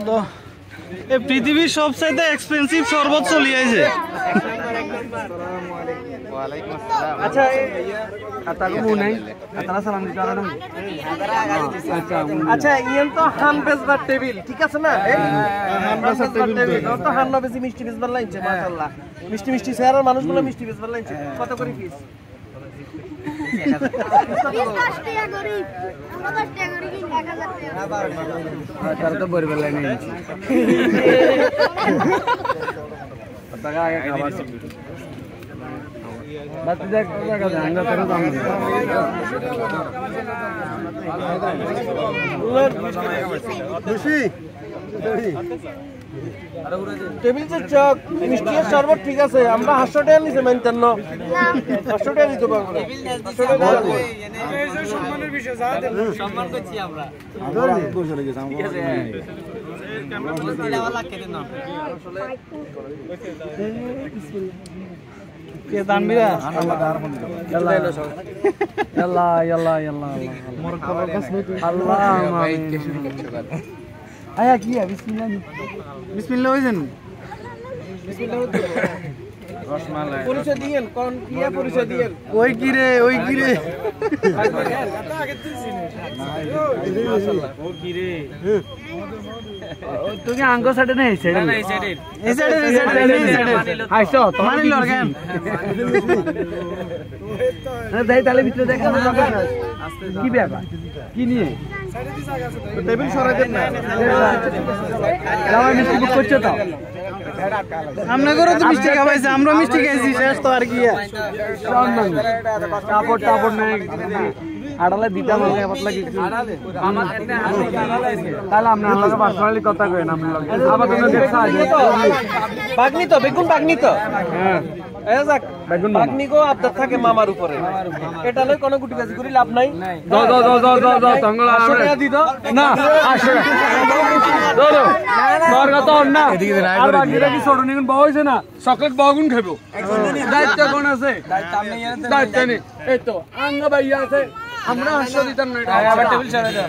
তো এই পৃথিবীর সবচেয়ে এক্সপেন্সিভ শরবত চলে আইছে। আচ্ছা আচ্ছা ইয়েন তো হান বেজবার টেবিল ঠিক আছে না? হান বেজবার টেবিল তো হান না বেশি মিষ্টি বেজবার লাইনছে মাশাআল্লাহ। মিষ্টি মিষ্টি চেহারার মানুষগুলো মিষ্টি বেজবার লাইনছে। কত করে পিস? 10 টাকা গরিব আমরা 10 টাকা করে কিনি 1000 টাকা তার তো বড় বেলা নেই টাকা আগে খাবার বাতি দেখ টাকা জাঙ্গা করে দাম খুশি টেবিল যে চক মিষ্টি আর শরবত ঠিক আছে আমরা 800 টাকা নিছে মানতেন না 800 টাকা দিতে পারবো না 800 টাকা এই যে সম্মানের বিষয় যা দেন সম্মান করছি আমরা বসে লেগেছে ঠিক আছে ক্যামেরা বলে দিলে আবার কেটে না আসলে কে দানবিরা আল্লাহ আল্লাহ আল্লাহ আল্লাহ মোর খবর কাছে আল্লাহ আমিন আয়া কি বিসমিল্লাহ বিসমিল্লাহ হইছেন বিসমিল্লাহ রসমালাই পরিচয় দিয়েন কোন কি পরিচয় দিয়েন ওই কি রে আগে দিছিস মাশাআল্লাহ ও কি রে তুমি আঙ্গ সাইডে না এই সাইডে না এই সাইডে হাইছো তোমার লগেন না দেই তাহলে ভিতরে দেখা না কি ব্যাপার কি নিয়ে টেবিল সরাই দেন না মিষ্টি বুক করছো তো আমরা করে তো মিষ্টি খাওয়াইছে আমরা মিষ্টি খাইছি শেষ তো আর কি টাপড় নাই আড়ালে দিতে হবে পাতলা কিছু তাহলে আমরা আমাকে পার্সোনালি কথা কই না আমরা আবার তুমি দেখা বাগনি তো বেগুন বাগনি তো হ্যাঁ এই যাক বেগুন বাগনি কো আবদার থাকে মামার উপরে এটা লই কোনো গুটি কাজ করি লাভ নাই দাও তঙ্গলা আমরা দি দাও না 800 দাও তোর কথা না আর বাকিরা কি ছোট নিগুন বাও হইছে না চকলেট বাগুন খাবো দায়িত্ব কোন আছে দায়িত্ব নেই এই তো আঙ্গা ভাইয়া আছে আমরা 800 দিতাম না আবার টেবিল ছাড়া দাও